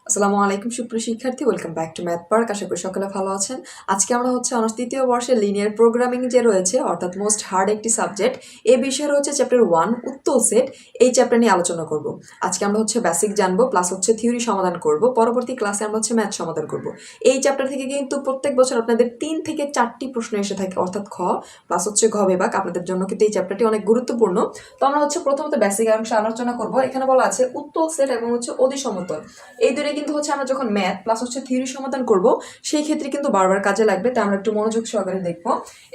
আসসালামু আলাইকুম সুপ্রিয় শিক্ষার্থী, welcome back to Math Park. আশা করি সকলে ভালো আছেন। আজকে আমরা অনার্স তৃতীয় বর্ষের লিনিয়ার প্রোগ্রামিং যে রয়েছে, অর্থাৎ মোস্ট হার্ড একটি সাবজেক্ট, এই বিষয়ে রয়েছে চ্যাপ্টার 1 উত্তর সেট। এই চ্যাপ্টার নিয়ে আলোচনা করব। আজকে আমরা বেসিক জানবো, প্লাস থিওরি সমাধান করব। পরবর্তী ক্লাসে আমরা ম্যাথ সমাধান করব। এই চ্যাপ্টার থেকে কিন্তু প্রত্যেক বছর আপনাদের 3 থেকে 4টি প্রশ্ন এসে থাকে, অর্থাৎ খ প্লাস ঘ বিভাগ। আপনাদের জন্য কিন্তু এই চ্যাপ্টারটি অনেক গুরুত্বপূর্ণ। তো আমরা প্রথমত বেসিক অংশে আলোচনা করব। এখানে বলা আছে উত্তর সেট এবং অদি সমতল, এই দুটো কিন্তু আমরা যখন ম্যাথ প্লাস থিওরি সমাধান করব সেই ক্ষেত্রে কিন্তু বারবার কাজে লাগবে। তাই আমরা একটু মনোযোগ সহকারে দেখব।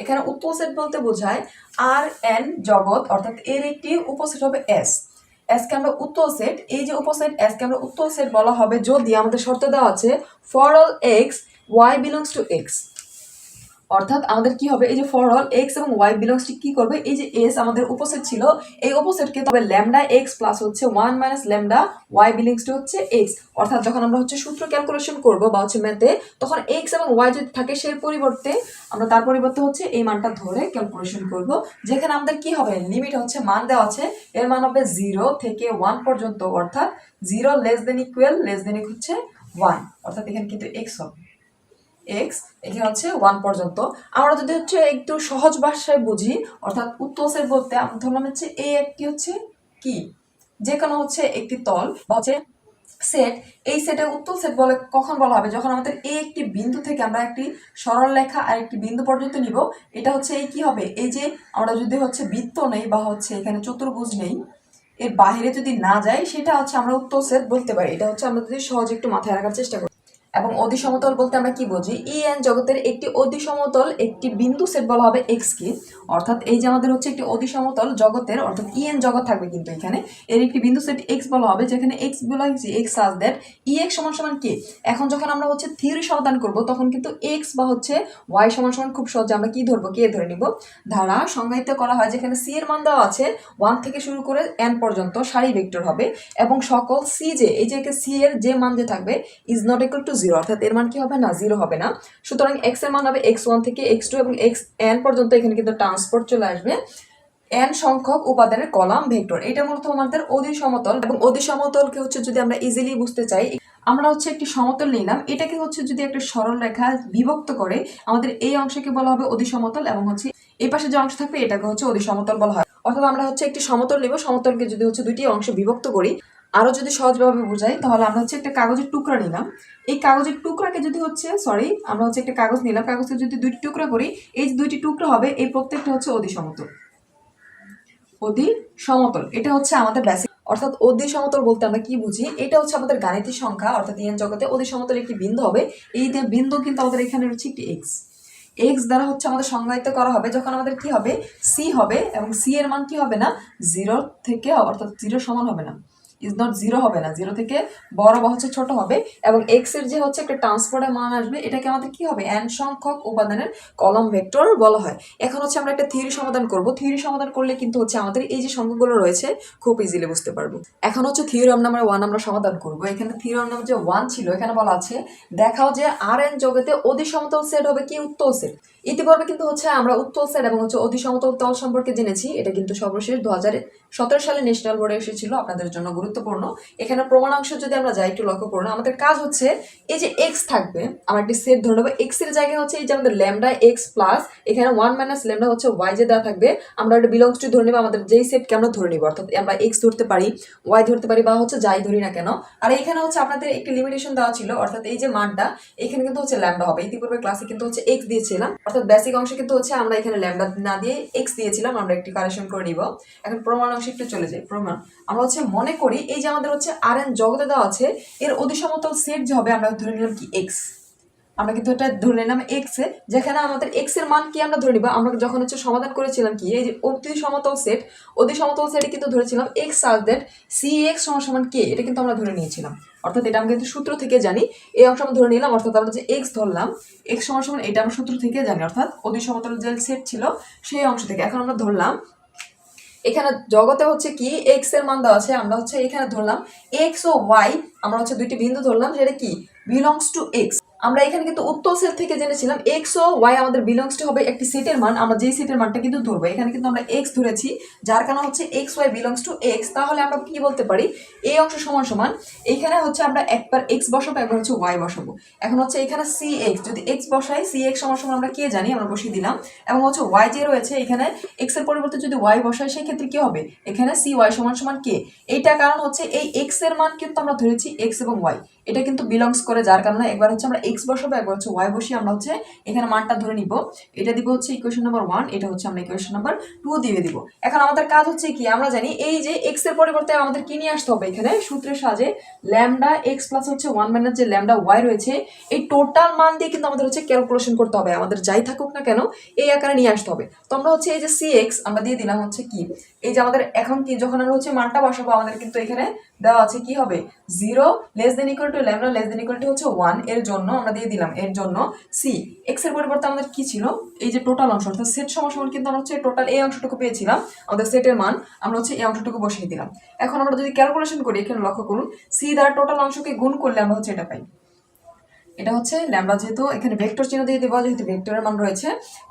এখানে উত্তর সেট বলতে বোঝায় আর এন জগৎ, অর্থাৎ এর একটি উপসেট হবে এস। এসকে আমরা উত্তর সেট, এই যে উপসেট এসকে আমরা উত্তর সেট বলা হবে যদি আমাদের শর্ত দেওয়া আছে for all x y belongs to x. অর্থাৎ আমাদের কি হবে, এই যে ফর অল এক্স এবং ওয়াই বিলংস টু কি করবে, এই যে এস আমাদের উপসেট ছিল, এই উপসেটকে তবে lambda x plus 1 minus lambda y belongs to x. অর্থাৎ যখন আমরা সূত্র ক্যালকুলেশন করব বা ম্যাথে, তখন এক্স এবং ওয়াই যদি থাকে সেই পরিবর্তে আমরা তার পরিবর্তে এই মানটা ধরে ক্যালকুলেশন করব। যেখানে আমাদের কি হবে, লিমিট মান দেওয়া আছে, এর মান হবে 0 থেকে 1 পর্যন্ত, অর্থাৎ 0 less than equal less than 1, অর্থাৎ এখানে কিন্তু এক্স হবে এক্স, এখানে 1 পর্যন্ত। আমরা যদি একটু সহজ ভাষায় বুঝি, অর্থাৎ উত্তর সেট বলতে আমরা ধরলাম এই একটি কি যে কোনো একটি তল বা সেট। এই সেটের উত্তর সেট বলে কখন বলা হবে, যখন আমাদের এই একটি বিন্দু থেকে আমরা একটি সরল রেখা আর একটি বিন্দু পর্যন্ত নিব। এটা এই কি হবে, এই যে আমরা যদি বৃত্ত নেই বা এখানে চতুর্ভুজ নেই, এর বাইরে যদি না যায়, সেটা আমরা উত্তর সেট বলতে পারি। এটা আমরা যদি সহজে একটু মাথায় রাখার চেষ্টা করি। এবং অদি সমতল বলতে আমরা কি বুঝি, ই এন জগতের একটি অদি সমতল একটি বিন্দু সেট বলা হবে এক্স কে। অর্থাৎ এই যে আমাদের একটি অদি সমতল জগতের, অর্থাৎ ই এন জগৎ থাকবে কিন্তু এখানে, এর একটি বিন্দু সেট এক্স বলা হবে, যেখানে এক্স বলা হয়েছে x such that E x সমান সমান কে। এখন যখন আমরা থিওরি সমাধান করব, তখন কিন্তু এক্স বা ওয়াই সমান সমান খুব সহজে আমরা কি ধরবো, কে ধরে নিব। ধারা সংজ্ঞায়িত করা হয়, যেখানে সি এর মান দেওয়া আছে 1 থেকে শুরু করে এন পর্যন্ত সারি ভেক্টর হবে, এবং সকল সি যে এই যে সি এর যে মান যে থাকবে ইজ নট ইকুয়াল টু 0, অর্থাৎ এর মান কি হবে না, 0 হবে না। সুতরাং এক্স এর মান হবে x1 থেকে x2 এবং xn পর্যন্ত। এখানে কিন্তু ট্রান্সপোর্ট চলে আসবে n সংখ্যক উপাদানের কলাম ভেক্টর। এটা মূলত আমাদের অদি সমতল। এবং অদি সমতলকে যদি আমরা ইজিলি বুঝতে চাই, আমরা একটি সমতল নিলাম, এটাকে যদি একটা সরল রেখা বিভক্ত করে, আমাদের এই অংশকে বলা হবে অদি সমতল, এবং এই পাশে যে অংশ থাকবে এটাকে অদি সমতল বলা হয়। অর্থাৎ আমরা একটি সমতল নিব, সমতলকে যদি দুটি অংশে বিভক্ত করি, আরো যদি সহজভাবে বোঝাই, তাহলে আমরা একটা কাগজের টুকরা নিলাম। এই কাগজের টুকরাকে যদি আমরা একটা কাগজ নিলাম, কাগজকে যদি দুইটি টুকরা করি, এই যে দুইটি টুকরা হবে, এই প্রত্যেকটা অদি সমতল। অদি সমতল এটা আমাদের বেসিক। অর্থাৎ অদি সমতল বলতে আমরা কি বুঝি, এটা আমাদের গাণিতিক সংখ্যা, অর্থাৎ ইএন জগতে অদি সমতল একটি বিন্দু হবে। এই যে বিন্দু কিন্তু আমাদের এখানে একটি এক্স, এক্স দ্বারা আমাদের সংজ্ঞায়িত করা হবে যখন আমাদের কি হবে, সি হবে, এবং সি এর মান কি হবে না, 0 থেকে, অর্থাৎ 0 সমান হবে না, ইজ নট 0 হবে না, 0 থেকে বড় বা ছোট হবে। এবং এক্স এর যে একটা ট্রান্সপোর্টের মান আসবে, এটাকে আমাদের কি হবে, এন সংখ্যক উপাদানের কলাম ভেক্টর বলা হয়। এখন আমরা একটা থিওরি সমাধান করব। থিওরি সমাধান করলে কিন্তু আমাদের এই যে সংখ্যাগুলো রয়েছে খুব ইজিলি বুঝতে পারবো। এখন থিওরাম নাম্বার 1 আমরা সমাধান করব। এখানে থিওরাম নাম্বার যে 1 ছিল, এখানে বলা আছে দেখাও যে আর এন জগতে অদি সমতল সেট হবে কি, উত্তর সেট। ইতিপূর্বে কিন্তু আমরা উত্তর সেট এবং অদি সমতল তল সম্পর্কে জেনেছি। এটা কিন্তু সর্বশেষ 2017 সালে ন্যাশনাল বোর্ডে এসেছিল, আপনাদের জন্য গুরুত্বপূর্ণ। এখানে প্রমাণাংশ যদি আমরা যাই, একটু লক্ষ্য করুন। আমাদের কাজ এই যে এক্স থাকবে, আমরা একটি সেট ধরে নেবো। এক্স এর জায়গায় এই যে আমাদের ল্যামডা এক্স প্লাস এখানে 1 মাইনাস ল্যামডা ওয়াই যে দেওয়া থাকবে, আমরা একটা বিলংস টু ধরে নেবো। আমাদের যেই সেটকে আমরা ধরে নিব, অর্থাৎ আমরা এক্স ধরতে পারি, ওয়াই ধরতে পারি, বা যাই ধরি না কেন। আর এখানে আপনাদের একটি লিমিটেশন দেওয়া ছিল, অর্থাৎ এই যে মানটা এখানে কিন্তু ল্যামডা হবে। ইতিপূর্বে ক্লাসে কিন্তু এক্স দিয়েছিলাম, অর্থাৎ বেসিক অংশে কিন্তু আমরা এখানে ল্যামডা না দিয়ে এক্স দিয়েছিলাম। আমরা একটি কারেকশন করে নিব। এখন প্রমাণ অংশে একটু চলে যাই। প্রমাণ আমরা মনে করি এই যে আমাদের আর এন জগতে দেওয়া আছে, এর অদি সমতল সেট যে হবে, আমরা ধরে নিলাম কি এক্স। আমরা কিন্তু এটা ধরে নিলাম এক্স এ, যেখানে আমাদের এক্স এর মান কি আমরা ধরে নিব, আমরা যখন সমাধান করেছিলাম কি, এই যে অদি সমতল সেট, অদি সমতল সেটে কিন্তু ধরেছিলাম x such that C x সমান সমান কে। এটা কিন্তু আমরা ধরে নিয়েছিলাম, অর্থাৎ এটা আমরা কিন্তু সূত্র থেকে জানি। এই অংশ আমরা ধরে নিলাম, অর্থাৎ আমরা যে এক্স ধরলাম, এক্স সমান সমান এটা আমরা সূত্র থেকে জানি, অর্থাৎ অদি সমতল যে সেট ছিল সেই অংশ থেকে। এখন আমরা ধরলাম এখানে জগতে কি এক্স এর মান দেওয়া আছে, আমরা এখানে ধরলাম এক্স ও ওয়াই, আমরা দুইটি বিন্দু ধরলাম, যেটা কি বিলংস টু এক্স। আমরা এখানে কিন্তু উত্তর সেট থেকে জেনেছিলাম এক্স ও ওয়াই আমাদের বিলংস টু হবে একটি সেটের মান, আমরা যেই সেটের মানটা কিন্তু ধরবো। এখানে কিন্তু আমরা এক্স ধরেছি, যার কারণ হচ্ছে x y belongs to x. তাহলে আমরা কি বলতে পারি, এই অংশ সমান সমান এখানে হচ্ছে আমরা একবার এক্স বসাবো, একবার হচ্ছে ওয়াই বসাবো। এখন হচ্ছে এখানে সি এক্স, যদি এক্স বসাই সি এক্স সমান সমান আমরা কে জানি, আমরা বসিয়ে দিলাম। এবং হচ্ছে ওয়াই যে রয়েছে এখানে এক্স এর পরিবর্তে যদি ওয়াই বসাই সেই ক্ষেত্রে কি হবে, এখানে সি ওয়াই সমান সমান কে। এইটা কারণ হচ্ছে এই এক্স এর মান কিন্তু আমরা ধরেছি এক্স এবং ওয়াই, এটা কিন্তু বিলংস করে, যার কারণে একবার হচ্ছে আমরা এক্স বসাবো, একবার হচ্ছে ওয়াই বসিয়ে আমরা হচ্ছে এখানে মানটা ধরে নিব। এটা দিব হচ্ছে ইকুয়েশন নাম্বার 1, এটা হচ্ছে আমরা ইকুয়েশন নাম্বার 2 দিয়ে দিব। এখন আমাদের কাজ হচ্ছে কি, আমরা জানি এই যে এক্স এর পরিবর্তে আমাদের কি নিয়ে আসতে হবে, এখানে সূত্রের সাহায্যে ল্যামডা এক্স প্লাস হচ্ছে 1 মাইনাস যে ল্যামডা ওয়াই রয়েছে এই টোটাল মান দিয়ে কিন্তু আমাদের হচ্ছে ক্যালকুলেশন করতে হবে, আমাদের যাই থাকুক না কেন এই আকারে নিয়ে আসতে হবে। তো আমরা হচ্ছে এই যে সি এক্স আমরা দিয়ে দিলাম হচ্ছে কি, এই যে আমাদের এখন কি যখন আমরা হচ্ছে মানটা বসাবো আমাদের কিন্তু এখানে দেওয়া আছে কি হবে, 0 less than equal two lambda less than equal to হচ্ছে 1, এর জন্য আমরা দিয়ে দিলাম এর জন্য সি এক্স এর পরিবর্তে আমাদের কি ছিল, এই যে টোটাল অংশ অর্থাৎ সেট সমান কিন্তু আমরা হচ্ছে টোটাল এই অংশটুকু পেয়েছিলাম, আমাদের সেটের মান আমরা হচ্ছে এই অংশটুকু বসিয়ে দিলাম। এখন আমরা যদি ক্যালকুলেশন করি এখানে লক্ষ্য করুন, সি দ্বারা টোটাল অংশকে গুণ করলে আমরা হচ্ছে এটা পাই, এটা হচ্ছে ল্যামডা, যেহেতু এখানে ভেক্টর চিহ্ন দিয়ে দেবো যেহেতু ভেক্টরের মান রয়েছে,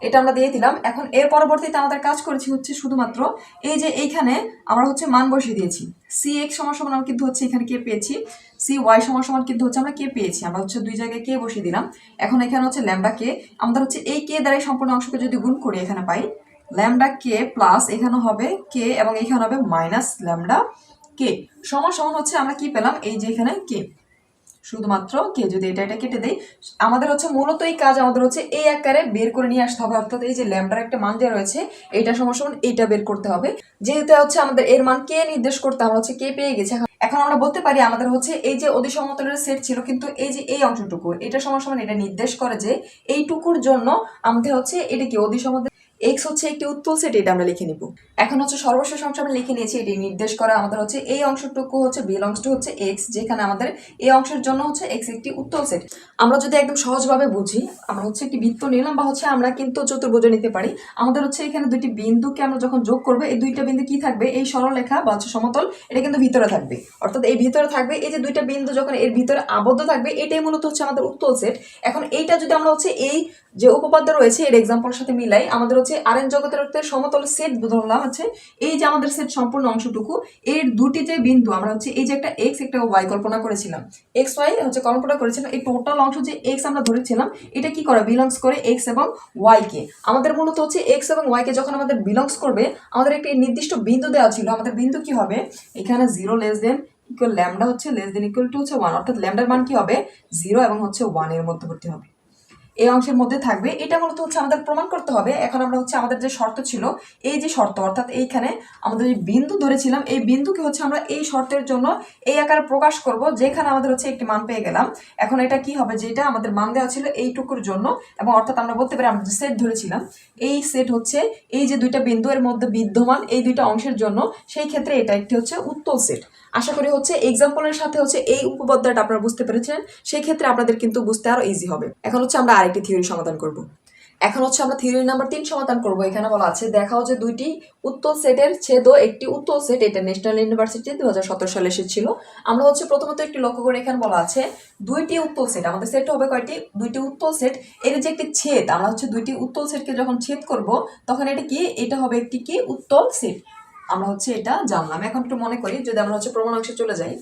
এটা আমরা দিয়ে দিলাম। এখন এর পরবর্তীতে আমাদের কাজ করেছি হচ্ছে শুধুমাত্র এই যে এইখানে আমরা হচ্ছে মান বসিয়ে দিয়েছি, সি এক্স সমান সমান আমরা কিন্তু হচ্ছে এখানে কে পেয়েছি, সি ওয়াই সমান সমান কিন্তু হচ্ছে আমরা কে পেয়েছি, আমরা হচ্ছে দুই জায়গায় কে বসিয়ে দিলাম। এখন এখানে হচ্ছে ল্যামডা কে, আমাদের হচ্ছে এই কে দ্বারা সম্পূর্ণ অংশকে যদি গুণ করি এখানে পাই ল্যামডা কে প্লাস এখানে হবে কে এবং এখানে হবে মাইনাস ল্যামডা কে সমান সমান হচ্ছে আমরা কি পেলাম, এই যে এখানে কে, শুধুমাত্র কে যদি এটা কেটে দেই আমাদের হচ্ছে মূলত এই কাজ আমাদের হচ্ছে এই আকারে বের করে নিয়ে আসতে হবে, অর্থাৎ এই যে ল্যামডার একটা মান যে রয়েছে এইটা সমান সমান এইটা বের করতে হবে। যেহেতু হচ্ছে আমাদের এর মান কে নির্দেশ করতে, আমরা হচ্ছে কে পেয়ে গেছি। এখন আমরা বলতে পারি আমাদের হচ্ছে এই যে অদি সমতলের সেট ছিল কিন্তু এই যে এই অংশটুকু এটা সমান সমান এটা নির্দেশ করে যে এইটুকুর জন্য আমাদের হচ্ছে এটা কি অদি সমতল এক্স হচ্ছে একটি উত্তল সেট, এটা আমরা লিখে নিব। এখন হচ্ছে সর্বশেষ অংশ আমরা লিখে নিয়েছি, এটি নির্দেশ করে আমাদের হচ্ছে এই অংশটুকু হচ্ছে বিলংস টু হচ্ছে এক্স, যেখানে আমাদের এই অংশের জন্য হচ্ছে এক্স একটি উত্তল সেট। আমরা যদি একদম সহজভাবে বুঝি, আমরা হচ্ছে একটি বৃত্ত নিলাম বা হচ্ছে আমরা কিন্তু চতুর্ভুজ নিতে পারি, আমাদের হচ্ছে এখানে দুইটি বিন্দুকে আমরা যখন যোগ করবো এই দুইটা বিন্দু কি থাকবে, এই সরলরেখা বা হচ্ছে সমতল এটা কিন্তু ভিতরে থাকবে, অর্থাৎ এই ভিতরে থাকবে এই যে দুইটা বিন্দু যখন এর ভিতরে আবদ্ধ থাকবে এটাই মূলত হচ্ছে আমাদের উত্তল সেট। এখন এইটা যদি আমরা হচ্ছে এই যে উপপাদ্য রয়েছে এর এক্সাম্পলের সাথে মিলাই, আমাদের হচ্ছে আর এন জগতের সমতল সেট ধরলাম হচ্ছে এই যে আমাদের সেট সম্পূর্ণ অংশটুকু এর দুটি যে বিন্দু আমরা হচ্ছে এই যে একটা এক্স একটা ওয়াই কল্পনা করেছিলাম, এক্স ওয়াই হচ্ছে কল্পনা করেছিলাম, এই টোটাল অংশ যে এক্স আমরা ধরেছিলাম এটা কি করে বিলংস করে এক্স এবং ওয়াই কে। আমাদের মূলত হচ্ছে এক্স এবং ওয়াই কে যখন আমাদের বিলংস করবে আমাদের একটি নির্দিষ্ট বিন্দু দেওয়া ছিল, আমাদের বিন্দু কি হবে এখানে 0 লেস দেন ইকুয়াল ল্যামডা হচ্ছে লেস দেন ইকুয়াল টু হচ্ছে 1, অর্থাৎ ল্যামডার মান কি হবে 0 এবং হচ্ছে 1 এর মধ্যবর্তী হবে, এই অংশের মধ্যে থাকবে। এটা মূলত হচ্ছে আমাদের প্রমাণ করতে হবে। এখন আমরা হচ্ছে আমাদের যে শর্ত ছিল এই যে শর্ত, অর্থাৎ এইখানে আমাদের যে বিন্দু ধরেছিলাম এই বিন্দুকে হচ্ছে আমরা এই শর্তের জন্য এই আকারে প্রকাশ করব, যেখানে আমাদের হচ্ছে একটি মান পেয়ে গেলাম। এখন এটা কি হবে, যেটা আমাদের মান দেওয়া ছিল এইটুকুর জন্য, এবং অর্থাৎ আমরা বলতে পারি আমরা যে সেট ধরেছিলাম এই সেট হচ্ছে এই যে দুইটা বিন্দু এর মধ্যে বিদ্যমান এই দুইটা অংশের জন্য, সেই ক্ষেত্রে এটা একটি হচ্ছে উত্তল সেট। আশা করি হচ্ছে এক্সাম্পলের সাথে হচ্ছে এই উপপাদ্যটা আপনারা বুঝতে পেরেছেন, সেই ক্ষেত্রে আপনাদের কিন্তু বুঝতে আরো ইজি হবে। এখন হচ্ছে আমরা আরেকটি থিওরি সমাধান করব। এখন হচ্ছে আমরা থিওরি নাম্বার 3 সমাধান করব। এখানে বলা আছে দেখাও যে দুইটি উত্তল সেটের ছেদ একটি উত্তল সেট, এটা ন্যাশনাল ইউনিভার্সিটি 2017 সালে এসেছিল। আমরা হচ্ছে প্রথমত একটি লক্ষ্য করে এখানে বলা আছে দুইটি উত্তল সেট, আমাদের সেট হবে কয়টি, দুইটি উত্তল সেট, এর যে একটি ছেদ আমরা হচ্ছে দুইটি উত্তল সেটকে যখন ছেদ করব তখন এটা কি, এটা হবে একটি কি উত্তল সেট। আমরা হচ্ছে এটা জানলাম। এখন একটু মনে করি, যদি আমরা হচ্ছে প্রমাণ অংশে চলে যাই,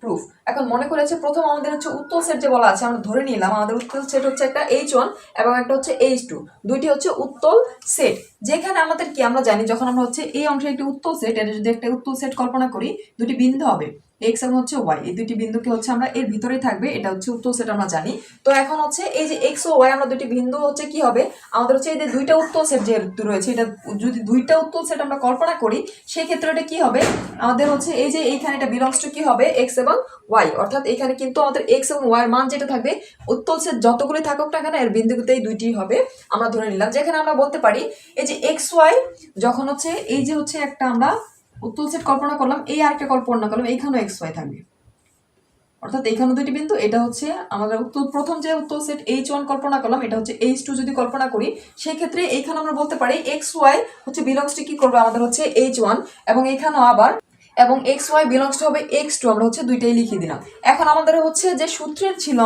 প্রুফ। এখন মনে করেছে প্রথম আমাদের হচ্ছে উত্তল সেট যে বলা আছে আমরা ধরে নিলাম আমাদের উত্তল সেট হচ্ছে একটা H1 এবং একটা হচ্ছে H2, দুইটি হচ্ছে উত্তল সেট। যেখানে আমাদের কি আমরা জানি যখন আমরা হচ্ছে এই অংশে একটি উত্তল সেট, এটা যদি একটা উত্তল সেট কল্পনা করি দুটি বিন্দু হবে এক্স এবং হচ্ছে ওয়াই, এই দুটি বিন্দুকে হচ্ছে আমরা এর ভিতরেই থাকবে, এটা হচ্ছে উত্তল সেট আমরা জানি। তো এখন হচ্ছে এই যে এক্স ও ওয়াই আমরা দুটি বিন্দু হচ্ছে কি হবে, আমাদের হচ্ছে এই যে দুইটা উত্তল সেট যে রয়েছে এটা যদি দুইটা উত্তল সেট আমরা কল্পনা করি সেই ক্ষেত্রে এটা কি হবে, আমাদের হচ্ছে এই যে এইখানে এটা বিলংস টু কি হবে এক্স এবং ওয়াই, অর্থাৎ এখানে কিন্তু আমাদের এক্স এবং ওয়াই এর মান যেটা থাকবে উত্তল সেট যতগুলি থাকুক না কেন এর বিন্দুতেই দুইটি হবে আমরা ধরে নিলাম। যেখানে আমরা বলতে পারি এই যে এক্স ওয়াই যখন হচ্ছে এই যে হচ্ছে একটা আমরা উত্তল সেট কল্পনা করলাম, এই আরেকটা কল্পনা করলাম এইখানেও এক্স ওয়াই থাকবে, অর্থাৎ এইখানে দুইটি বিন্দু, এটা হচ্ছে আমাদের প্রথম যে উত্তল সেট H1 কল্পনা করলাম এটা হচ্ছে H2 যদি কল্পনা করি সেই ক্ষেত্রে এইখানে আমরা বলতে পারি এক্স ওয়াই হচ্ছে বিলংস টু কি করবে আমাদের হচ্ছে H1 এবং এখানেও আবার এবং এক্স ওয়াই বিলংস টু হবে এক্স টু, আমরা হচ্ছে দুইটাই লিখে দিলাম। এখন আমাদের হচ্ছে যে সূত্রের ছিল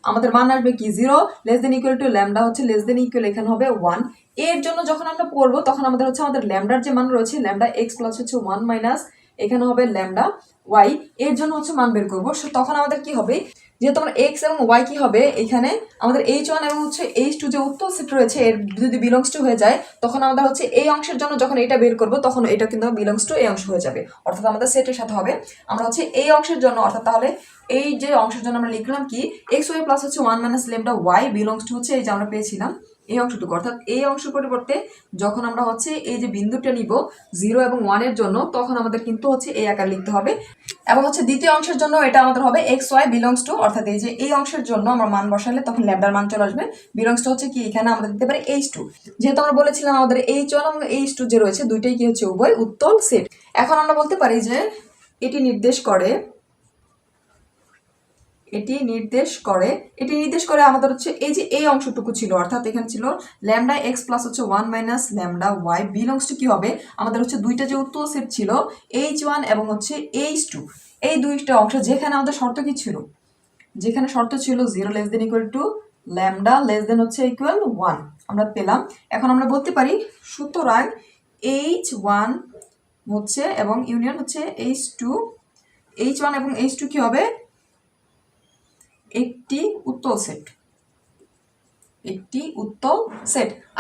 আমাদের মান আসবে কি 0 less than equal two lambda হচ্ছে লেস দেন ইকুয়াল এখানে হবে 1। এর জন্য যখন আমরা পড়বো তখন আমাদের হচ্ছে আমাদের ল্যামডার যে মান রয়েছে ল্যামডা এক্স প্লাস হচ্ছে 1 মাইনাস এখানে হবে ল্যামডা ওয়াই, এর জন্য হচ্ছে মান বের করবো। তখন আমাদের কি হবে, যেহেতু আমরা এক্স এবং ওয়াই কি হবে এখানে আমাদের H1 এবং হচ্ছে H2 যে উত্তর সেট রয়েছে এর যদি বিলংস টু হয়ে যায় তখন আমাদের হচ্ছে এই অংশের জন্য যখন এটা বের করব তখন এটা কিন্তু বিলংস টু এই অংশ হয়ে যাবে, অর্থাৎ আমাদের সেটের সাথে হবে। আমরা হচ্ছে এই অংশের জন্য অর্থাৎ তাহলে এই যে অংশের জন্য আমরা লিখলাম কি এক্স ওয়াই প্লাস হচ্ছে 1 minus lambda y belongs to হচ্ছে এই যে আমরা পেয়েছিলাম এই অংশটুকু, অর্থাৎ এই অংশের পরিবর্তে যখন আমরা হচ্ছে এই যে বিন্দুটা নিব 0 এবং 1 এর জন্য তখন আমাদের কিন্তু হচ্ছে এই আকার লিখতে হবে। এবং হচ্ছে দ্বিতীয় অংশের জন্য এটা আমাদের হবে এক্স ওয়াই বিলংস টু, অর্থাৎ এই যে এই অংশের জন্য আমরা মান বসালে তখন ল্যামডার মান চলে আসবে। বিলংস টু হচ্ছে কি এখানে আমরা দিতে পারি H2, যেহেতু আমরা বলেছিলাম আমাদের H1 এবং H2 যে রয়েছে দুইটাই কি হচ্ছে উভয় উত্তল সেট। এখন আমরা বলতে পারি যে এটি নির্দেশ করে আমাদের হচ্ছে এই যে এই অংশটুকু ছিল, অর্থাৎ এখানে ছিল ল্যামডা এক্স প্লাস হচ্ছে 1 minus lambda y belongs to কি হবে আমাদের হচ্ছে দুইটা যে উত্তর সেট ছিল H1 এবং হচ্ছে H2, এই দুইটা অংশ যেখানে আমাদের শর্ত কি ছিল, যেখানে শর্ত ছিল 0 less than equal two lambda less দেন হচ্ছে ইকুয়াল 1 আমরা পেলাম। এখন আমরা বলতে পারি সুতরাং H1 হচ্ছে এবং ইউনিয়ন হচ্ছে H2, H1 এবং H2 কি হবে একটি উত্তল সেট।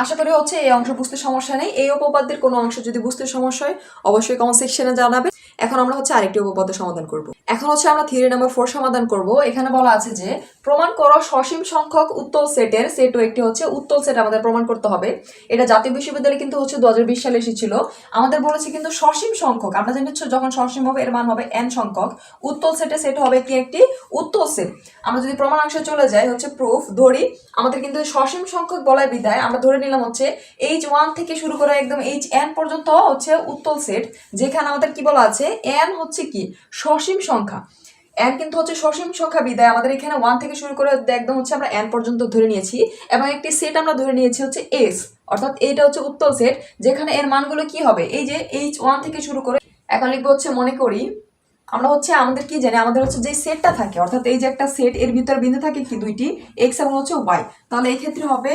আশা করি হচ্ছে এই অংশ বুঝতে সমস্যা নেই। এই উপপাদ্যের কোনো অংশ যদি বুঝতে সমস্যা হয় অবশ্যই কমেন্ট সেকশনে জানাবে। এখন আমরা হচ্ছে আরেকটি উপপাদ্য সমাধান করব। এখন হচ্ছে আমরা থিওরি নাম্বার 4 সমাধান করব। এখানে বলা আছে যে প্রমাণ করো সসীম সংখ্যক উত্তল সেটের সেটও একটি হচ্ছে উত্তল সেট আমাদের প্রমাণ করতে হবে। এটা জাতীয় বিশ্ববিদ্যালয়ে কিন্তু হচ্ছে 2020 সালে এসেছিল। আমাদের বলেছে কিন্তু সসীম সংখ্যক, আমরা জানি হচ্ছে যখন সসীম হবে এর মান হবে n সংখ্যক, উত্তল সেটে সেট হবে কি একটি উত্তল সেট। আমরা যদি প্রমাণ অংশে চলে যাই হচ্ছে প্রুফ ধরি, আমাদের কিন্তু সসীম সংখ্যক বলার বিধায় আমরা ধরে নিলাম হচ্ছে H1 থেকে শুরু করে একদম Hn পর্যন্ত হচ্ছে উত্তল সেট, যেখানে আমাদের কি বলা আছে n হচ্ছে কি সসীম সংখ্যা, n কিন্তু হচ্ছে সসীম সংখ্যা বিধায় আমাদের এখানে 1 থেকে শুরু করে একদম হচ্ছে আমরা n পর্যন্ত ধরে নিয়েছি এবং একটি সেট আমরা ধরে নিয়েছি হচ্ছে S, অর্থাৎ এইটা হচ্ছে উত্তল সেট যেখানে এর মানগুলো কি হবে এই যে H1 থেকে শুরু করে। এখন লিখবো হচ্ছে মনে করি আমরা হচ্ছে আমাদের কি জানি আমাদের হচ্ছে যে সেটটা থাকে, অর্থাৎ এই যে একটা সেট এর ভিতর বিন্দু থাকে কি দুইটি x এবং হচ্ছে y, তাহলে এই ক্ষেত্রে হবে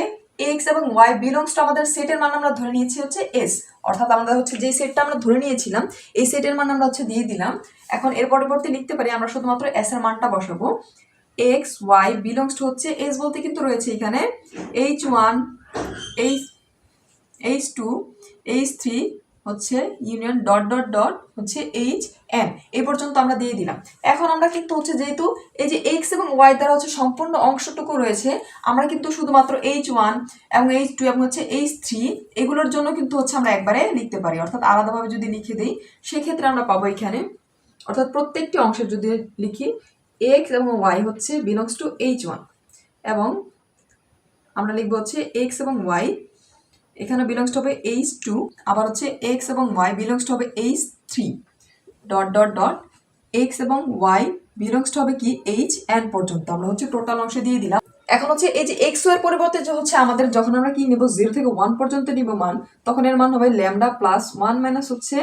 x এবং y বিলংস টু আমাদের সেটের মান আমরা ধরে নিয়েছি হচ্ছে s, অর্থাৎ আমরা হচ্ছে যে সেটটা আমরা ধরে নিয়েছিলাম এই সেটের মান আমরা হচ্ছে দিয়ে দিলাম। এখন এর পরবর্তী লিখতে পারি আমরা শুধুমাত্র s এর মানটা বসাবো, x y বিলংস টু হচ্ছে s বলতে কিন্তু রয়েছে এখানে H1 H2 H3 হচ্ছে ইউনিয়ন ডট ডট ডট হচ্ছে Hn এই পর্যন্ত আমরা দিয়ে দিলাম। এখন আমরা কিন্তু হচ্ছে যেহেতু এই যে x এবং y দ্বারা হচ্ছে সম্পূর্ণ অংশটুকু রয়েছে আমরা কিন্তু শুধুমাত্র H1 এবং H2 এবং হচ্ছে H3 এগুলোর জন্য কিন্তু হচ্ছে আমরা একবারে লিখতে পারি, অর্থাৎ আলাদাভাবে যদি লিখে দিই সেক্ষেত্রে আমরা পাবো এখানে, অর্থাৎ প্রত্যেকটি অংশের যদি লিখি x এবং y হচ্ছে বিলংস টু H1 এবং আমরা লিখবো হচ্ছে x এবং y এখানে বিলংস টু হবে H2, আবার হচ্ছে x এবং y বিলংস টু হবে H3 dot dot dot x এবং y বিলংস টু হবে কি Hn পর্যন্ত আমরা হচ্ছে টোটাল অংশ দিয়ে দিলাম। এখন হচ্ছে এই যে x এর পরিবর্তে যে হচ্ছে আমাদের যখন আমরা কি নেব 0 থেকে 1 পর্যন্ত নিব মান, তখন এর মান হবে ল্যামডা প্লাস 1 মাইনাস হচ্ছে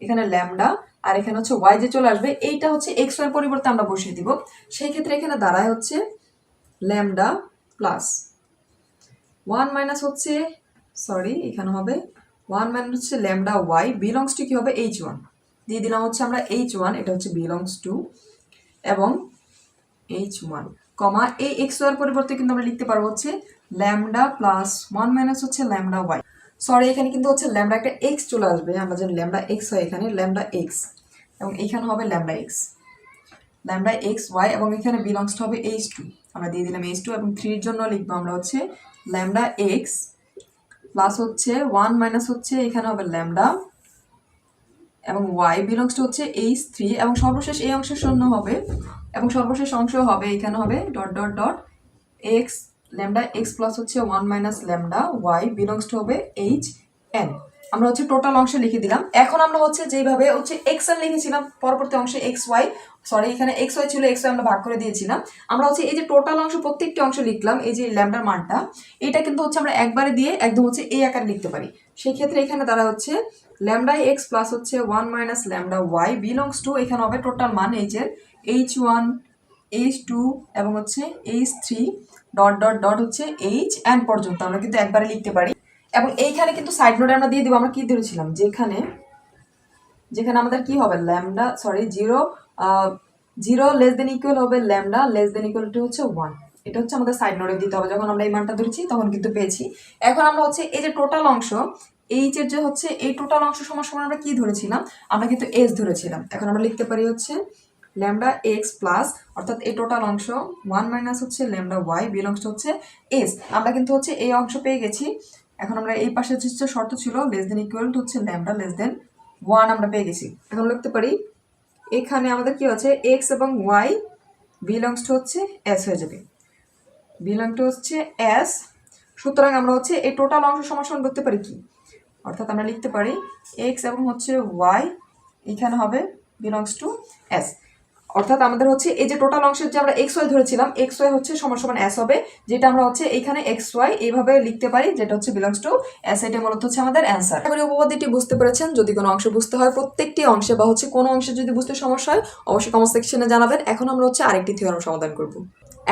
এখানে ল্যামডা আর এখানে হচ্ছে y যে চলে আসবে এইটা হচ্ছে x এর পরিবর্তে আমরা বসিয়ে দিব, সেই ক্ষেত্রে এখানে দাঁড়ায় হচ্ছে ল্যামডা প্লাস 1 মাইনাস হচ্ছে এখানে হবে 1 মাইনাস হচ্ছে ল্যামডা y বিলংস টু কি হবে H1 দিয়ে দিলাম হচ্ছে আমরা H1 এটা হচ্ছে বিলংস টু এবং H1 কমা এই x এর পরিবর্তে কিন্তু আমরা লিখতে পারবো হচ্ছে ল্যামডা প্লাস 1 মাইনাস হচ্ছে ল্যামডা y, এখানে কিন্তু হচ্ছে ল্যামডা একটা x চলে আসবে, আমরা জানি ল্যামডা x হয় এখানে ল্যামডা x এবং এখানে হবে ল্যামডা x y এবং এখানে বিলংস টু হবে H2 আমরা দিয়ে দিলাম H2 এবং 3 এর জন্য লিখবো আমরা হচ্ছে ল্যামডা x প্লাস হচ্ছে 1 মাইনাস হচ্ছে এখানে হবে ল্যামডা এবং y বিলংস টু হচ্ছে H3 এবং সর্বশেষ এই অংশের শূন্য হবে এবং সর্বশেষ অংশ হবে এখানে হবে dot dot dot x lambda x plus হচ্ছে 1 minus lambda y belongs to হবে Hn আমরা হচ্ছে টোটাল অংশে লিখে দিলাম। এখন আমরা হচ্ছে যেভাবে হচ্ছে xn লিখেছিলাম পরবর্তী অংশে xy এখানে xy ছিল xy আমরা ভাগ করে দিয়েছিলাম, আমরা হচ্ছে এই যে টোটাল অংশ প্রত্যেকটি অংশ লিখলাম এই যে ল্যামডার মানটা এটা কিন্তু হচ্ছে আমরা একবারে দিয়ে একদম হচ্ছে এই আকারে লিখতে পারি, সেই ক্ষেত্রে এখানে তারা হচ্ছে ল্যামডা এক্স প্লাস হচ্ছে 1 minus lambda y belongs to, এখানে হবে টোটাল মান এইচের H1 H2 এবং হচ্ছে H3 ডট ডট ডট হচ্ছে HN পর্যন্ত আমরা কিন্তু একবারে লিখতে পারি। এবং এইখানে কিন্তু সাইড নোটে আমরা দিয়ে দিব আমরা কি ধরেছিলাম, যেখানে আমাদের কি হবে lambda zero less than equal হবে lambda less than equal to হচ্ছে 1। এটা হচ্ছে আমাদের সাইড নোটে দিতে হবে, যখন আমরা এই মানটা ধরেছি তখন কিন্তু পেয়েছি। এখন আমরা হচ্ছে এই যে টোটাল অংশ এইচ এর যে হচ্ছে এই টোটাল অংশ সমান আমরা কি ধরেছিলাম, আমরা কিন্তু এস ধরেছিলাম। এখন আমরা লিখতে পারি হচ্ছে ল্যামডা এক্স প্লাস, অর্থাৎ এই টোটাল অংশ 1 মাইনাস হচ্ছে ল্যামডা ওয়াই বিলংস হচ্ছে এস। আমরা কিন্তু হচ্ছে এই অংশ পেয়ে গেছি। এখন আমরা এই পাশে হচ্ছে শর্ত ছিল লেস দেন ইকুয়াল টু হচ্ছে ল্যামডা লেস দেন 1 আমরা পেয়ে গেছি। এখন লিখতে পারি এখানে আমাদের কি আছে এক্স এবং ওয়াই বিলংস টু হচ্ছে এস হয়ে যাবে, বিলং টু হচ্ছে এস। সুতরাং আমরা হচ্ছে এই টোটাল অংশ সমান করতে পারি কি, অর্থাৎ আমরা লিখতে পারি এক্স এবং হচ্ছে ওয়াই এখানে হবে বিলংস টু এস। অর্থাৎ আমাদের হচ্ছে এই যে টোটাল অংশের যে আমরা এক্স ওয়াই ধরেছিলাম এক্স ওয়াই হচ্ছে সমান এস হবে, যেটা আমরা হচ্ছে এখানে এক্স ওয়াই এইভাবে লিখতে পারি, যেটা হচ্ছে বিলংস টু এস। এটা মূলত হচ্ছে আমাদের অ্যান্সার। এবারে উপপাদ্যটি বুঝতে পেরেছেন। যদি কোনো অংশ বুঝতে হয় প্রত্যেকটি অংশে বা হচ্ছে কোনো অংশে যদি বুঝতে সমস্যা হয় অবশ্যই কমেন্ট সেকশনে জানাবেন। এখন আমরা হচ্ছে আরেকটি থিওরাম সমাধান করব।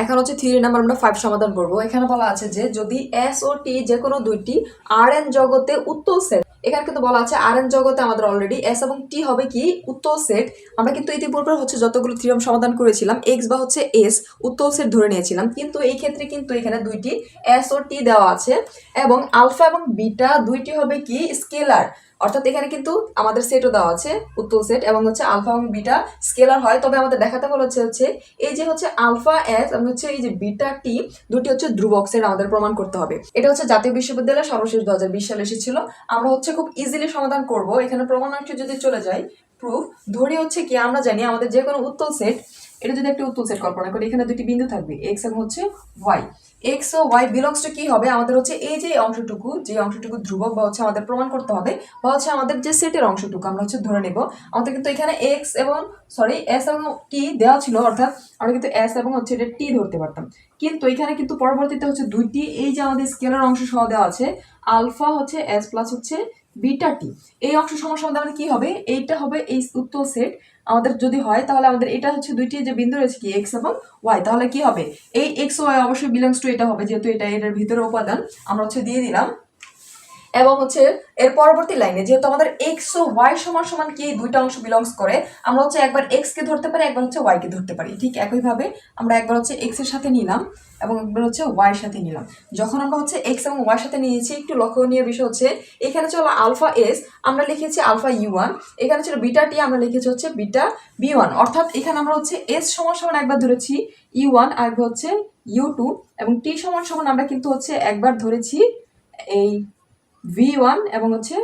এখন হচ্ছে থিওরি নাম্বার আমরা 5 সমাধান করব। এখানে বলা আছে যে যদি এস ও টি যে কোনো দুইটি আর এন জগতে উত্তল সেট, এখানে কিন্তু বলা আছে আর এন জগতে আমাদের অলরেডি এস এবং টি হবে কি উত্তল সেট। আমরা কিন্তু ইতিপূর্বে হচ্ছে যতগুলো থিওরাম সমাধান করেছিলাম এক্স বা হচ্ছে এস উত্তল সেট ধরে নিয়েছিলাম, কিন্তু এই ক্ষেত্রে কিন্তু এখানে দুইটি এস ও টি দেওয়া আছে এবং আলফা এবং বিটা দুইটি হবে কি স্কেলার। অর্থাৎ এখানে কিন্তু আমাদের সেটও দেওয়া আছে উত্তল সেট এবং হচ্ছে আলফা এবং বিটা স্কেলার হয়। তবে আমাদের দেখাতে বলা হচ্ছে এই যে হচ্ছে আলফা এস এবং হচ্ছে এই যে বিটা টি দুটি হচ্ছে ধ্রুবক সেট আমাদের প্রমাণ করতে হবে। এটা হচ্ছে জাতীয় বিশ্ববিদ্যালয় সর্বশেষ 2020 সালে এসেছিল। আমরা হচ্ছে খুব ইজিলি সমাধান করব। এখানে প্রমাণাংশে যদি চলে যাই প্রুফ ধরে হচ্ছে কি আমরা জানি আমাদের যে কোনো উত্তল সেট, এটা যদি একটা উত্তল সেট কল্পনা করি এখানে দুটি বিন্দু থাকবে এক্স এবং হচ্ছে ওয়াই। এক্স ও ওয়াই বিলংস টু কি হবে আমাদের হচ্ছে এই যে অংশটুকু ধ্রুবক বা হচ্ছে আমাদের প্রমাণ করতে হবে, বা হচ্ছে আমাদের যে সেটের অংশটুকু আমরা হচ্ছে ধরে নেব। আমাদের কিন্তু এখানে এক্স এবং এস এবং টি দেওয়া ছিল, অর্থাৎ আমরা কিন্তু এস এবং হচ্ছে এটা টি ধরতে পারতাম, কিন্তু এখানে কিন্তু পরবর্তীতে হচ্ছে দুইটি এই যে আমাদের স্কেলার অংশ সহ দেওয়া আছে আলফা হচ্ছে এস প্লাস হচ্ছে বিটা টি। এই অংশ সমান আমাদের কি হবে, এইটা হবে এই উত্তল সেট আমাদের যদি হয়, তাহলে আমাদের এটা হচ্ছে দুইটি যে বিন্দু রয়েছে কি এক্স এবং ওয়াই, তাহলে কি হবে এই এক্স ওয়াই অবশ্যই বিলংস টু এটা হবে, যেহেতু এটা এটার ভিতরে উপাদান আমরা হচ্ছে দিয়ে দিলাম। এবং হচ্ছে এর পরবর্তী লাইনে যেহেতু আমাদের এক্স ও ওয়াই সমান কি দুইটা অংশ বিলংস করে, আমরা হচ্ছে একবার এক্স কে ধরতে পারি একবার হচ্ছে ওয়াই কে ধরতে পারি। ঠিক একইভাবে আমরা একবার হচ্ছে এক্স এর সাথে নিলাম এবং একবার হচ্ছে ওয়াই এর সাথে নিলাম। যখন আমরা হচ্ছে এক্স এবং ওয়াই এর সাথে নিয়েছি একটু লক্ষণীয় বিষয় হচ্ছে এখানে ছিল আলফা এস আমরা লিখেছি আলফা ইউ1, এখানে ছিল বিটা টি আমরা লিখেছি হচ্ছে বিটা বি1। অর্থাৎ এখানে আমরা হচ্ছে এস সমান একবার ধরেছি ইউ1 আর হচ্ছে ইউ2 এবং টি সমান আমরা কিন্তু হচ্ছে একবার ধরেছি এই V1 এবং হচ্ছে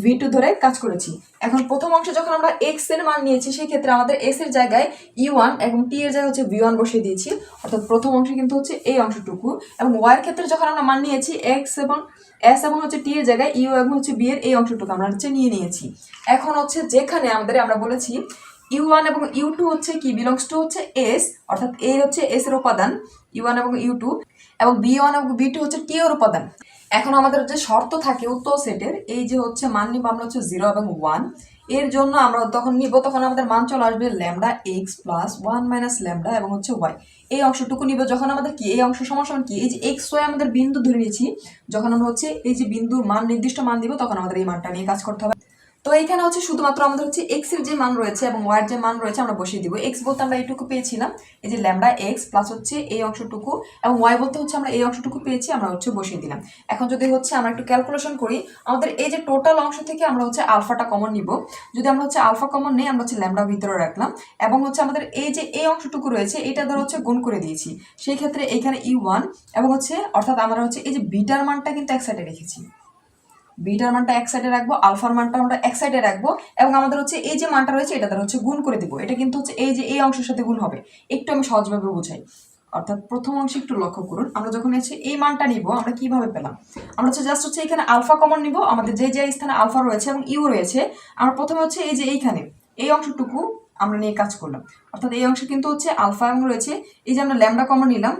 V2 ধরে কাজ করেছি। এখন প্রথম অংশে যখন আমরা x এর মান নিয়েছি সেই ক্ষেত্রে আমাদের s এর জায়গায় E1 এবং t এর জায়গায় হচ্ছে V1 বসিয়ে দিয়েছি, অর্থাৎ প্রথম অংশে কিন্তু হচ্ছে এই অংশটুকু। এবং y এর ক্ষেত্রে যখন আমরা মান নিয়েছি x এবং s এবং হচ্ছে t এর জায়গায় U এবং হচ্ছে B এর এই অংশটুকু আমরা হচ্ছে নিয়ে নিয়েছি। এখন হচ্ছে যেখানে আমরা বলেছি U1 এবং U2 হচ্ছে কি বিলংস টু হচ্ছে S, অর্থাৎ এই হচ্ছে S এর উপাদান U1 এবং U2 এবং B1 এবং B2 হচ্ছে T এর উপাদান। এখন আমাদের যে শর্ত থাকে উত্তল সেটের এই যে হচ্ছে মান নিব আমরা হচ্ছে 0 এবং 1, এর জন্য আমরা তখন আমাদের মান চলে আসবে lambda x plus 1 minus lambda এবং হচ্ছে ওয়াই। এই অংশটুকু নিব যখন আমাদের কি এই অংশ সমান কি এই যে এক্স ওয়াই আমাদের বিন্দু ধরে নিয়েছি, যখন আমরা হচ্ছে এই যে বিন্দুর মান নির্দিষ্ট মান দিব তখন আমাদের এই মানটা নিয়ে কাজ করতে হবে। তো এইখানে হচ্ছে শুধুমাত্র আমাদের হচ্ছে এক্স এর যে মান রয়েছে এবং ওয়াই এর যে মান রয়েছে আমরা বসিয়ে দিব। এক্স বলতে আমরা এইটুকু পেয়েছিলাম এই যে ল্যামডা এক্স প্লাস হচ্ছে এই অংশটুকু, এবং ওয়াই বলতে হচ্ছে আমরা এই অংশটুকু পেয়েছি আমরা হচ্ছে বসিয়ে দিলাম। এখন যদি হচ্ছে আমরা একটু ক্যালকুলেশন করি আমাদের এই যে টোটাল অংশ থেকে আমরা হচ্ছে আলফাটা কমন নিব। যদি আমরা হচ্ছে আলফা কমন নেই আমরা হচ্ছে ল্যামডা ভিতরে রাখলাম এবং হচ্ছে আমাদের এই যে এই অংশটুকু রয়েছে এটা ধর হচ্ছে গুণ করে দিয়েছি, সেই ক্ষেত্রে এইখানে E1 এবং হচ্ছে অর্থাৎ আমরা হচ্ছে এই যে বিটার মানটা কিন্তু এক সাইডে রেখেছি, বিটার মানটা এক সাইডে রাখবো আলফার মানটা আমরা এক সাইডে রাখবো এবং আমাদের হচ্ছে এই যে মানটা রয়েছে এটা দ্বারা হচ্ছে গুণ করে দিব। এটা কিন্তু হচ্ছে এই যে এই অংশের সাথে গুণ হবে। একটু আমি সহজভাবে বোঝাই, অর্থাৎ প্রথম অংশে একটু লক্ষ্য করুন আমরা যখন হচ্ছে এই মানটা নিব আমরা কিভাবে পেলাম, আমরা হচ্ছে জাস্ট হচ্ছে এখানে আলফা কমন নিব, আমাদের যে যে স্থানে আলফা রয়েছে এবং ইউ রয়েছে আমরা প্রথমে হচ্ছে এই যে এইখানে এই অংশটুকু আমরা নিয়ে কাজ করলাম, অর্থাৎ এই অংশে কিন্তু হচ্ছে আলফা এবং রয়েছে এই যে আমরা ল্যামডা কমন নিলাম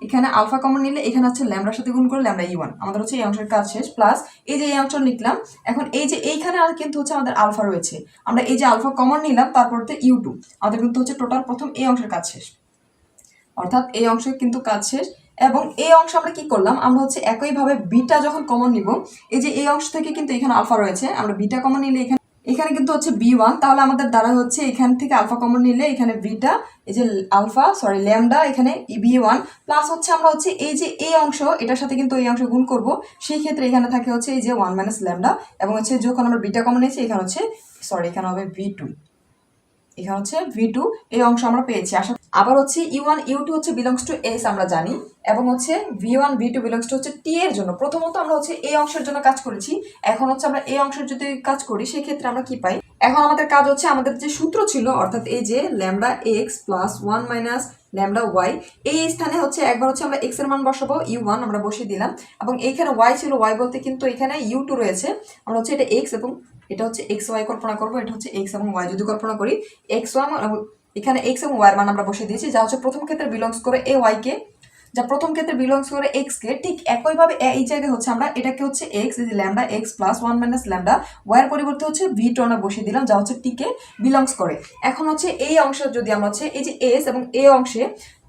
এখানে আলফা কমন নিলে এখানে হচ্ছে ল্যামডার সাথে গুণ করে ল্যামডা E1 আমাদের হচ্ছে এই অংশের কাজ শেষ। প্লাস এই যে এই অংশ লিখলাম, এখন এই যে এইখানে আর কিন্তু হচ্ছে আমাদের আলফা রয়েছে, আমরা এই যে আলফা কমন নিলাম তারপরতে U2 আমাদের কিন্তু হচ্ছে টোটাল প্রথম এই অংশের কাজ শেষ, অর্থাৎ এই অংশের কিন্তু কাজ শেষ। এবং এই অংশ আমরা কি করলাম, আমরা হচ্ছে একইভাবে বিটা যখন কমন নিব, এই যে এই অংশ থেকে কিন্তু এখানে আলফা রয়েছে, আমরা বিটা কমন নিলে এখানে কিন্তু হচ্ছে B1, তাহলে আমাদের দ্বারা হচ্ছে এখান থেকে আলফা কমন নিলে এখানে বিটা, এই যে ল্যামডা এখানে B1 প্লাস হচ্ছে আমরা হচ্ছে এই যে এই অংশ এটার সাথে কিন্তু এই অংশ গুণ করব, সেই ক্ষেত্রে এখানে থাকে হচ্ছে এই যে 1 মাইনাস ল্যামডা, এবং হচ্ছে যখন আমরা বিটা কমন নিয়েছি এখানে হচ্ছে এখানে হবে V2, এখানে হচ্ছে V2 এই অংশ আমরা পেয়েছি। আবার হচ্ছে U1 U2 হচ্ছে বিলংস টু S আমরা জানি, এবং হচ্ছে V1 V2 বিলংস টু হচ্ছে T এর জন্য। প্রথমত আমরা হচ্ছে এই অংশের জন্য কাজ করেছি, এখন হচ্ছে আমরা এই অংশের যদি কাজ করি সেই ক্ষেত্রে আমরা কি পাই, এখন আমাদের কাজ হচ্ছে আমাদের যে সূত্র ছিল, অর্থাৎ এই যে lambda x plus 1 minus lambda y, এই স্থানে হচ্ছে একবার হচ্ছে আমরা x এর মান বসাবো, U1 আমরা বসিয়ে দিলাম, এবং এইখানে y ছিল, y বলতে কিন্তু এখানে U2 রয়েছে, আমরা হচ্ছে এটা x এবং এটা হচ্ছে এক্স ওয়াই কল্পনা করবো, এটা হচ্ছে এক্স এবং ওয়াই যদি কল্পনা করি, এক্স ওয়াই এখানে এক্স এবং ওয়াই এর মান আমরা বসিয়ে দিয়েছি, যা হচ্ছে প্রথম ক্ষেত্রে বিলংস করে এ ওয়াই কে, যা প্রথম ক্ষেত্রে বিলংস করে এক্স কে। ঠিক একইভাবে এই জায়গায় হচ্ছে আমরা এটাকে হচ্ছে এক্স, এই যে lambda x plus 1 minus lambda y এর পরিবর্তে হচ্ছে V2 আমরা বসিয়ে দিলাম, যা হচ্ছে টি কে বিলংস করে। এখন হচ্ছে এই অংশে যদি আমরা হচ্ছে এই যে এস এবং এই অংশে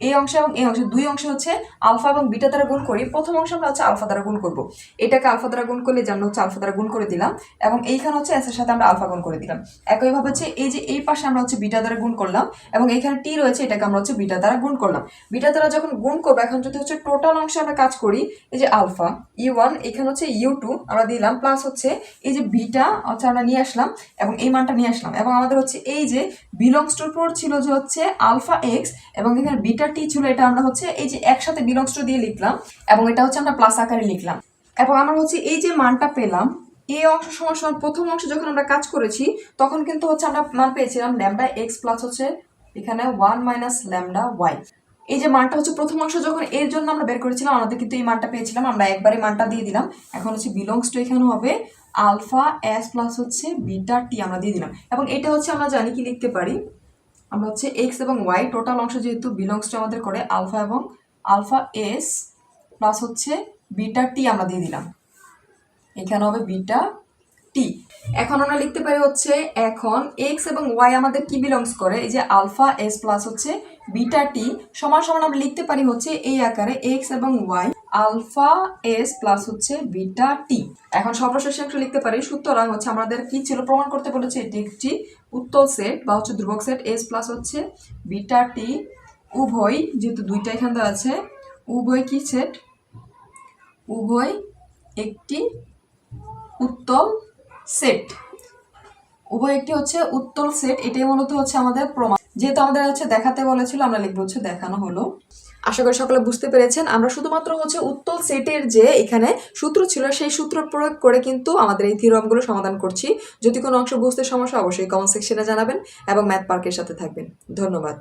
এবং এই অংশে দুই অংশে হচ্ছে আলফা এবং বিটা দ্বারা গুণ করি, প্রথম অংশে আমরা হচ্ছে আলফা দ্বারা গুণ করব, এটাকে আলফা দ্বারা গুণ করলে যে আমরা হচ্ছে আলফা দ্বারা গুণ করে দিলাম, এবং এইখানে হচ্ছে এস এর সাথে আমরা আলফা গুণ করে দিলাম। একইভাবে হচ্ছে এই যে এই পাশে আমরা হচ্ছে বিটা দ্বারা গুণ করলাম, এবং এইখানে টি রয়েছে, এটাকে আমরা হচ্ছে বিটা দ্বারা গুণ করলাম। বিটা দ্বারা যখন গুণ করবো, এখন যদি হচ্ছে টোটাল অংশে আমরা কাজ করি, এই যে আলফা U1 এখানে হচ্ছে U2 আমরা দিলাম, প্লাস হচ্ছে এই যে বিটা হচ্ছে আমরা নিয়ে আসলাম এবং এই মানটা নিয়ে আসলাম, এবং আমাদের হচ্ছে এই যে বিলংস টুর পর ছিল যে হচ্ছে আলফা এক্স এবং এখানে বিটা টি ছিল, এটা আমরা হচ্ছে এই যে একসাথে বিলংস টু দিয়ে লিখলাম, এবং এটা হচ্ছে আমরা প্লাস আকারে লিখলাম, এবং আমরা হচ্ছে এই যে মানটা পেলাম এই অংশ সমান প্রথম অংশ যখন আমরা কাজ করেছি তখন কিন্তু হচ্ছে আমরা মান পেয়েছিলাম ল্যামডা এক্স প্লাস হচ্ছে এখানে 1 মাইনাস ল্যামডা ওয়াই। এই যে মানটা হচ্ছে প্রথম অংশ যখন এর জন্য আমরা বের করেছিলাম, আমাদের কিন্তু এই মানটা পেয়েছিলাম, আমরা একবারে মানটা দিয়ে দিলাম। এখন হচ্ছে বিলংস টু এখানে হবে আলফা এস প্লাস হচ্ছে বিটা টি আমরা দিয়ে দিলাম, এবং এটা হচ্ছে আমরা জানি কি লিখতে পারি, আমরা হচ্ছে এক্স এবং ওয়াই টোটাল অংশ যেহেতু বিলংস টু আমাদের করে আলফা এবং আলফা এস প্লাস হচ্ছে বিটা টি আমরা দিয়ে দিলাম, এখানে হবে বিটা টি। এখন আমরা লিখতে পারি হচ্ছে এখন এক্স এবং ওয়াই আমাদের কি বিলংস করে, এই যে আলফা এস প্লাস হচ্ছে বিটা টি সমান সমান আমরা লিখতে পারি হচ্ছে এই আকারে এক্স এবং ওয়াই আলফা এস প্লাস হচ্ছে বিটা টি। এখন সর্বশেষ অংশ লিখতে পারি, সুতরাং হচ্ছে আমাদের কি ছিল, প্রমাণ করতে বলেছে এটি একটি উত্তল সেট বা হচ্ছে ধ্রুবক সেট এস প্লাস হচ্ছে বিটা টি উভয়, যেহেতু দুইটা এখানে আছে, উভয় কি সেট, উভয় একটি উত্তল সেট, উভয় একটি হচ্ছে উত্তল সেট, এটাই মূলত হচ্ছে আমাদের প্রমাণ। যেহেতু আমাদের হচ্ছে দেখাতে বলেছিল, আমরা লিখবো হচ্ছে দেখানো হলো। আশা করি সকলে বুঝতে পেরেছেন, আমরা শুধুমাত্র হচ্ছে উত্তল সেটের যে এখানে সূত্র ছিল সেই সূত্র প্রয়োগ করে কিন্তু আমাদের এই থিওরামগুলো সমাধান করছি। যদি কোনো অংশ বুঝতে সমস্যা অবশ্যই কমেন্ট সেকশনে জানাবেন এবং ম্যাথ পার্কের সাথে থাকবেন। ধন্যবাদ।